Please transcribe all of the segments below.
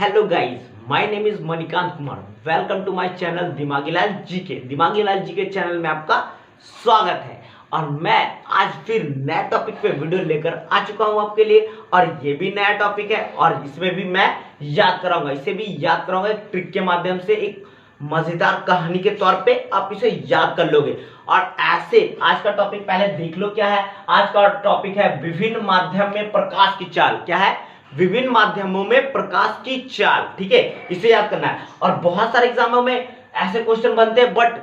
Hello guys, my name is Manikant Kumar. Welcome to my channel Dimagi Lal GK. दिमागी Lal GK channel में आपका स्वागत है। और मैं आज फिर नए टॉपिक पे वीडियो लेकर आ चुका हूं आपके लिए। और ये भी नया टॉपिक है और इसमें भी मैं याद कराऊंगा, इसे भी याद कराऊंगा एक ट्रिक के माध्यम से, एक मजेदार कहानी के तौर पे आप इसे याद कर लोगे। और ऐसे आज का टॉपिक पहले देख लो क्या है। आज का टॉपिक है विभिन्न माध्यम में प्रकाश की चाल। क्या है? विभिन्न माध्यमों में प्रकाश की चाल। ठीक है, इसे याद करना है। और बहुत सारे एग्जामों में ऐसे क्वेश्चन बनते हैं, बट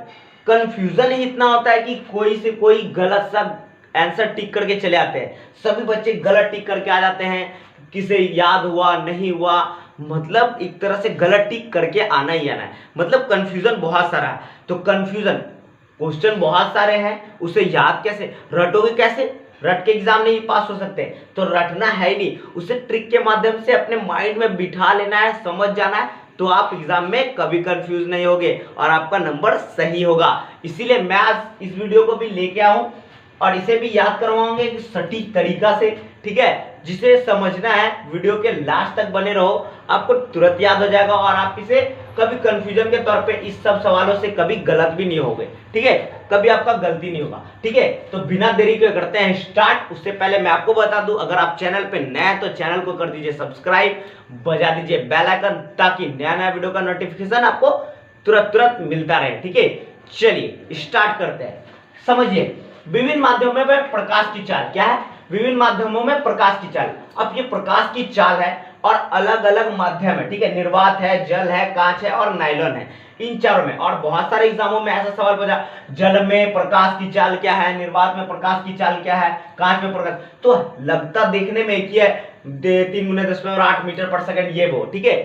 कंफ्यूजन ही इतना होता है कि कोई से कोई गलत सा आंसर टिक करके चले आते हैं। सभी बच्चे गलत टिक करके आ जाते हैं, किसे याद हुआ नहीं हुआ, मतलब एक तरह से गलत टिक करके आना ही आना है। मतलब कंफ्यूजन बहुत सारा है। तो कंफ्यूजन, क्वेश्चन बहुत सारे हैं, उसे याद कैसे रटोगे? कैसे रट के एग्जाम नहीं पास हो सकते। तो रटना है ही नहीं, उसे ट्रिक के माध्यम से अपने माइंड में बिठा लेना है, समझ जाना है, तो आप एग्जाम में कभी कंफ्यूज नहीं होगे और आपका नंबर सही होगा। इसीलिए मैं आज इस वीडियो को भी लेके आया हूं और इसे भी याद करवाऊंगा एक सटीक तरीका से। ठीक है, जिसे समझना है वीडियो के लास्ट तक बने रहो, आपको तुरंत याद हो जाएगा और आप इसे कभी कंफ्यूजन के तौर पे इस सब सवालों से कभी गलत भी नहीं होगे। ठीक है, कभी आपका गलती नहीं होगा। ठीक है, तो बिना देरी के करते हैं स्टार्ट। उससे पहले मैं आपको बता दूं, अगर आप चैनल पे नए हैं तो चैनल को कर दीजिए सब्सक्राइब, बजा दीजिए बेल आइकन, ताकि नया नया वीडियो का नोटिफिकेशन आपको तुरंत मिलता रहे। ठीक है, चलिए स्टार्ट करते हैं। समझिए, विभिन्न माध्यमों में प्रकाश की चाल। क्या है? विभिन्न माध्यमों में प्रकाश की चाल। अब ये प्रकाश की चाल है और अलग अलग माध्यम है। ठीक है, निर्वात है, जल है, कांच है और नायलॉन है, इन चारों में। और बहुत सारे एग्जामों में ऐसा सवाल पूछा, जल में प्रकाश की चाल क्या है, निर्वात में प्रकाश की चाल क्या है, कांच में प्रकाश। तो लगता देखने में एक ही है, 3 × 10⁸ मीटर पर सेकंड, ये वो। ठीक है,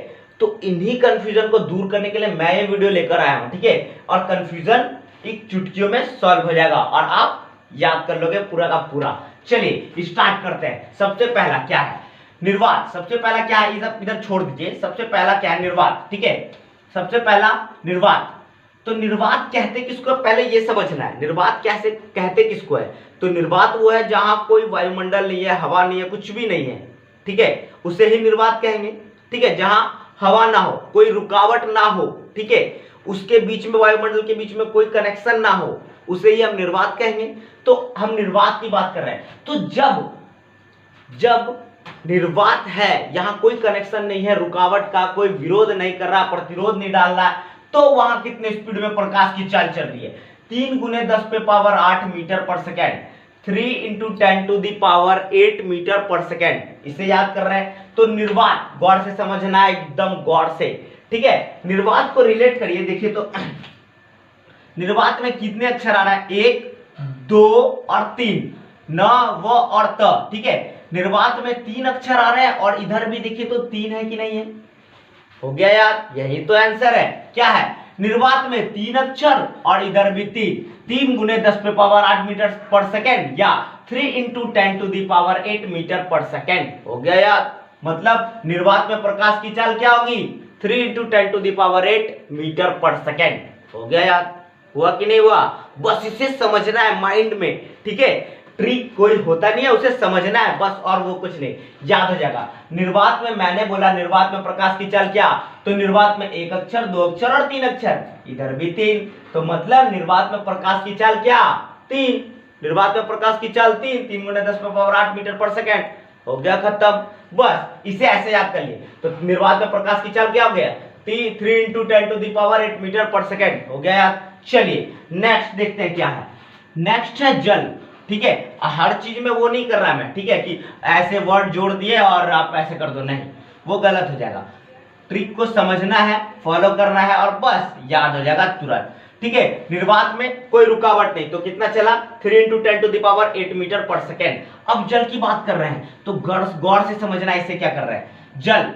तो इन्हीं कंफ्यूजन को दूर करने के लिए मैं ये वीडियो लेकर आया हूं। ठीक है, और कंफ्यूजन एक चुटकियों में सॉल्व हो जाएगा और आप याद कर लोगे पूरा का पूरा। चलिए स्टार्ट करते हैं। सबसे पहला क्या है? निर्वात। सबसे पहला क्या है? इधर छोड़ दीजिए। सबसे पहला क्या है? निर्वात। ठीक है, सबसे पहला निर्वात। तो निर्वात कहते किसको, पहले ये समझना है। निर्वात कैसे कहते किसको है? तो निर्वात वो है जहां कोई वायुमंडल नहीं है, हवा नहीं है, कुछ भी नहीं है। ठीक है, उसे ही निर्वात कहेंगे। ठीक है, जहां हवा ना हो, कोई रुकावट ना हो, ठीक है, उसके बीच में, वायुमंडल के बीच में कोई कनेक्शन ना हो, उसे ही हम निर्वात कहेंगे। तो हम निर्वात की बात कर रहे हैं। तो जब निर्वात है, यहां कोई कनेक्शन नहीं है, रुकावट का कोई विरोध नहीं कर रहा, प्रतिरोध नहीं डाल रहा, तो वहां कितने स्पीड में प्रकाश की चाल चल रही है? 3 × 10⁸ मीटर पर सेकेंड, 3 × 10⁸ मीटर पर सेकेंड। इसे याद कर रहे हैं। तो निर्वात गौर से समझना है, एकदम गौर से। ठीक है, निर्वात को रिलेट करिए। देखिए तो निर्वात में कितने अक्षर आ रहा है? 1, 2 और 3, न, व और त। ठीक है, निर्वात में 3 अक्षर आ रहे हैं और इधर भी देखिए तो 3 है कि नहीं है? हो गया यार, यही तो आंसर है। क्या है? निर्वात में 3 अक्षर और इधर भी 3। 3 × 10⁸ मीटर पर सेकेंड या 3 × 10⁸ मीटर पर सेकेंड। हो गया यार, मतलब निर्वात में प्रकाश की चाल क्या होगी? 3 × 10⁸ मीटर पर सेकेंड। हो गया यार, हुआ कि नहीं हुआ? बस इसे समझना है माइंड में। ठीक है, ट्रिक कोई होता नहीं है, उसे समझना है बस, और वो कुछ नहीं, याद हो जाएगा। निर्वात में मैंने बोला, निर्वात में प्रकाश की चाल क्या? तो निर्वात में 1 अक्षर, 2 अक्षर और 3 अक्षर, इधर भी 3। तो मतलब निर्वात में प्रकाश की चाल क्या? 3। निर्वात में प्रकाश की चाल 3, 3 × 10⁸ मीटर पर सेकेंड। हो गया खत्म। बस इसे ऐसे याद कर लिए। तो निर्वात में प्रकाश की चाल क्या हो गया? 3 × 10⁸ मीटर पर सेकेंड। हो गया यार। चलिए नेक्स्ट देखते हैं क्या है। नेक्स्ट है जल। ठीक है, हर चीज में वो नहीं कर रहा मैं, ठीक है, कि ऐसे वर्ड जोड़ दिए और आप ऐसे कर दो, नहीं, वो गलत हो जाएगा। ट्रिक को समझना है, फॉलो करना है और बस याद हो जाएगा तुरंत। ठीक है, निर्वात में कोई रुकावट नहीं, तो कितना चला? 3 × 10⁸ मीटर पर सेकेंड। अब जल की बात कर रहे हैं तो गौर से समझना है, इसे क्या कर रहे हैं? जल।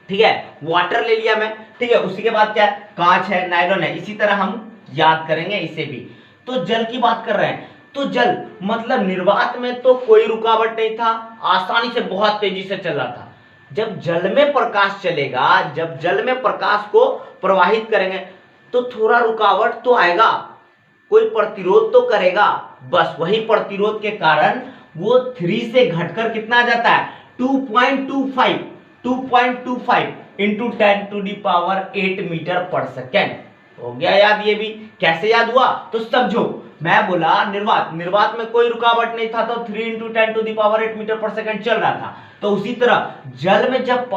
ठीक है, वाटर ले लिया मैं। ठीक है, उसी के बाद क्या है? कांच है, नायलॉन है। इसी तरह हम याद करेंगे इसे भी। तो जल की बात कर रहे हैं। तो जल मतलब निर्वात में तो कोई रुकावट नहीं था, आसानी से बहुत तेजी से चल रहा था। जब जल में प्रकाश चलेगा, जब जल में प्रकाश को प्रवाहित करेंगे तो थोड़ा रुकावट तो आएगा, कोई प्रतिरोध तो करेगा। बस वही प्रतिरोध के कारण वो 3 से घटकर कितना आ जाता है? 2.25। 2.25 इंटू 10⁸ मीटर पर सेकेंड। हो गया याद? ये भी कैसे याद हुआ तो समझो। मैं बोला निर्वात में कोई रुकावट नहीं था, तो 3 इंटू 10⁸ मीटर पर सेकेंड चल रहा था। तो उसी तरह जल में जब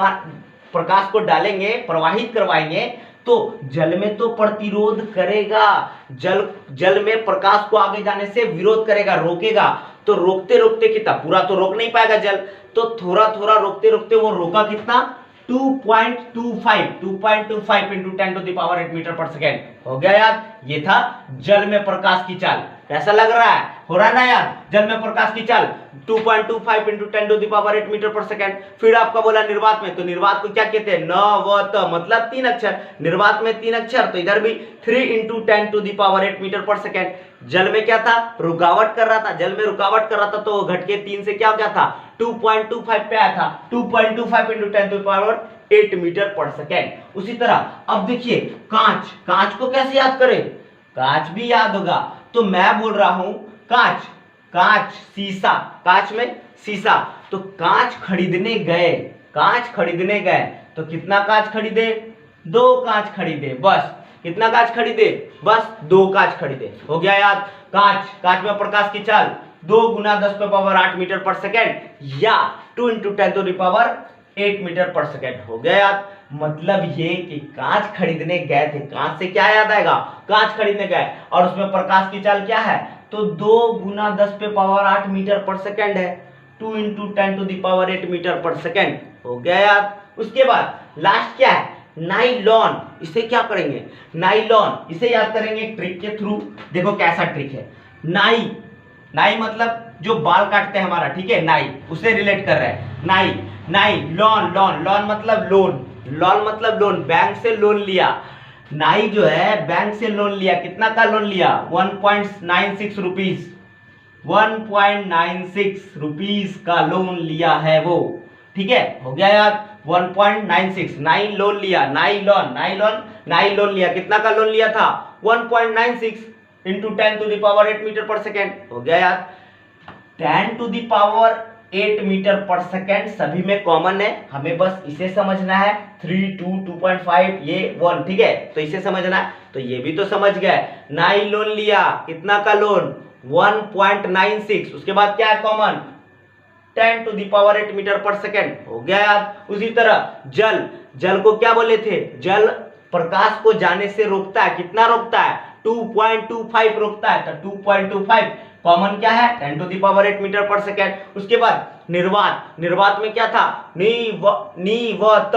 प्रकाश को डालेंगे, प्रवाहित करवाएंगे, तो जल में तो प्रतिरोध करेगा, जल में प्रकाश को आगे जाने से विरोध करेगा, रोकेगा। तो रोकते रोकते कितना, पूरा तो रोक नहीं पाएगा जल, तो थोड़ा थोड़ा रोकते रोकते वो रोका कितना, 2.25 इंटू 10⁸ मीटर पर सेकेंड। हो गया याद? ये था जल में प्रकाश की चाल। कैसा लग रहा है? हो रहा है ना यार? जल में प्रकाश की चाल 2.25 इंटू 10⁸ मीटर पर सेकेंड। फिर आपका बोला निर्वात में, तो निर्वात को क्या कहते हैं? न व त, मतलब 3 अक्षर। निर्वात में 3 अक्षर, तो इधर भी 3 इंटू 10⁸ मीटर पर सेकेंड। जल में क्या था? रुकावट कर रहा था, जल में रुकावट कर रहा था, तो घटके 3 से क्या हो गया था? 2.25 पे आया था। 2.25 इंटू 10⁸ मीटर पर सेकेंड। उसी तरह अब देखिए कांच को कैसे याद करें? कांच भी याद होगा। तो मैं बोल रहा हूं कांच शीशा, कांच में शीशा। तो कांच खरीदने गए, तो कितना कांच खरीदे? 2 कांच खरीदे, बस। कितना कांच खरीदे? बस 2 कांच खरीदे। हो गया याद? कांच में प्रकाश की चाल 2 × 10⁸ मीटर पर सेकेंड, या 2 इंटू 10⁸ मीटर पर सेकेंड। हो गया याद? मतलब ये कि कांच खरीदने गए थे। कांच से क्या याद आएगा? कांच खरीदने गए, और उसमें प्रकाश की चाल क्या है? तो 2 × 10⁸ मीटर पर सेकेंड है। 2 इंटू 10⁸ मीटर पर सेकेंड। हो गया याद? उसके बाद लास्ट क्या है? नाइलॉन। इसे क्या करेंगे? नाइलॉन, इसे याद करेंगे ट्रिक के थ्रू। देखो कैसा ट्रिक है। नाई मतलब जो बाल काटते हैं हमारा, ठीक है, नाई, उसे रिलेट कर रहा है। नाई लॉन मतलब लोन, बैंक से लोन लिया। नाई जो है बैंक से लोन लिया, कितना का लोन लिया? 1.96 रुपीज, 1.96 रुपीज का लोन लिया है वो, ठीक है। हो गया याद? 1.96 नाई लोन लिया, नाई लोन लिया, कितना का लोन लिया था? 1.96 इंटू 10⁸ मीटर पर सेकेंड। हो गया याद? 10⁸ मीटर पर सेकेंड सभी में कॉमन है, हमें बस इसे समझना है। 3, 2, 2.5, ये 1, ठीक है, तो इसे समझना है। तो ये भी तो समझ गए। नाई लोन लिया, कितना का लोन? 1.96। उसके बाद क्या है कॉमन? 10⁸ मीटर पर सेकेंड। हो गया याद? उसी तरह जल को क्या बोले थे? जल प्रकाश को जाने से रोकता है, कितना रोकता है? 2.25 रोकता है। तो 2.25 कॉमन क्या है? 10⁸ मीटर पर सेकेंड। उसके बाद निर्वात में क्या था? नी व त,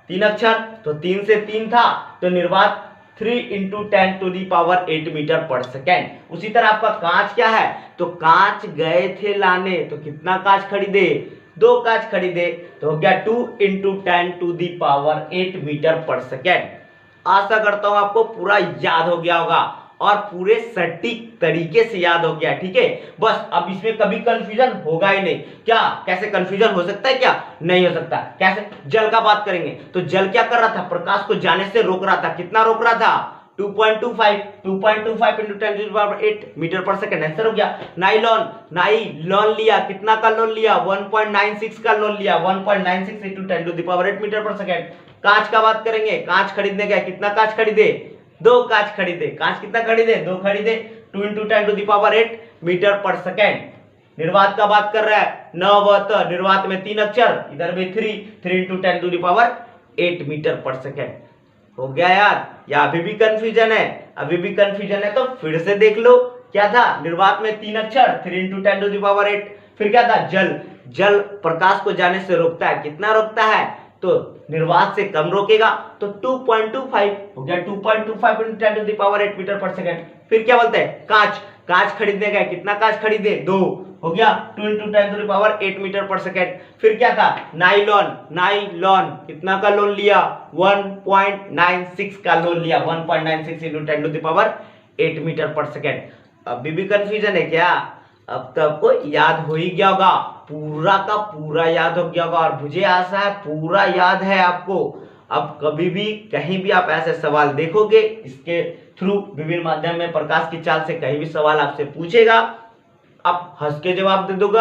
3 अक्षर, तो 3 से 3 था, तो निर्वात 3 इंटू 10⁸ मीटर पर सेकेंड। उसी तरह आपका कांच क्या है? तो कांच गए थे लाने, तो कितना कांच खरीदे? 2 कांच खरीदे, तो हो गया 2 इंटू 10⁸ मीटर पर सेकेंड। आशा करता हूं आपको पूरा याद हो गया होगा और पूरे सटीक तरीके से याद हो गया, ठीक है। बस अब इसमें कभी कंफ्यूजन होगा ही नहीं। क्या कैसे कंफ्यूजन हो सकता है? क्या नहीं हो सकता। कैसे? जल का बात करेंगे तो जल क्या कर रहा था? प्रकाश को जाने से रोक रहा था। कितना रोक रहा था? 2.25 इंटू 10⁸ मीटर पर सेकेंड। आंसर हो गया। नाई लोन लिया, कितना का लोन लिया? 1.96 का लोन लिया, 1.96 इंटू 10⁸ मीटर पर सेकेंड। कांच का बात करेंगे, कांच खरीदने गए, कितना कांच खरीदे? 2 कांच खरीदे। कांच कितना खरीदे? 2 खरीदे, 2 इंटू 10⁸ मीटर पर सेकेंड। निर्वात का बात कर रहा है, न व त, निर्वात में 3 अक्षर, इधर भी 3 इंटू 10⁸ मीटर पर सेकेंड। हो गया याद? या अभी भी कंफ्यूजन है? अभी भी कंफ्यूजन है तो फिर से देख लो। क्या था? निर्वात में 3 अक्षर, 3 इंटू 10⁸। फिर क्या था? जल प्रकाश को जाने से रोकता है, कितना रोकता है? तो निर्वात से कम रोकेगा, तो 2.25 हो गया। 2.25 इंटू 10⁸ मीटर पर सेकेंड। फिर क्या बोलते हैं? कांच खरीदने गए, कितना कांच खरीदे? 2 हो गया, 2 इंटू 10⁸ मीटर पर सेकेंड। फिर क्या था? नाइलॉन, कितना का लोन लिया? 1.96 का लोन लिया, 1.96 इंटू 10⁸ मीटर पर सेकेंड। अभी भी कंफ्यूजन है क्या? अब तो आपको याद हो ही गया होगा, पूरा का पूरा याद हो गया होगा, और मुझे आशा है पूरा याद है आपको। अब कभी भी कहीं भी आप ऐसे सवाल देखोगे, इसके थ्रू विभिन्न माध्यम में प्रकाश की चाल से कहीं भी सवाल आपसे पूछेगा, आप हंस के जवाब दे दोगे,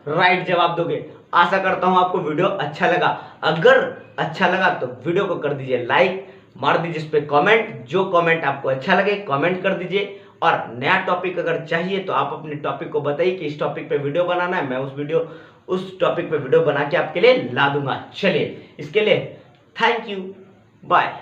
राइट जवाब दोगे। आशा करता हूं आपको वीडियो अच्छा लगा। अगर अच्छा लगा तो वीडियो को कर दीजिए लाइक, मार दीजिए इस पे कमेंट, जो कमेंट आपको अच्छा लगे कमेंट कर दीजिए। और नया टॉपिक अगर चाहिए तो आप अपने टॉपिक को बताइए कि इस टॉपिक पे वीडियो बनाना है, मैं उस टॉपिक पे वीडियो बना के आपके लिए ला दूंगा। चलिए इसके लिए थैंक यू, बाय।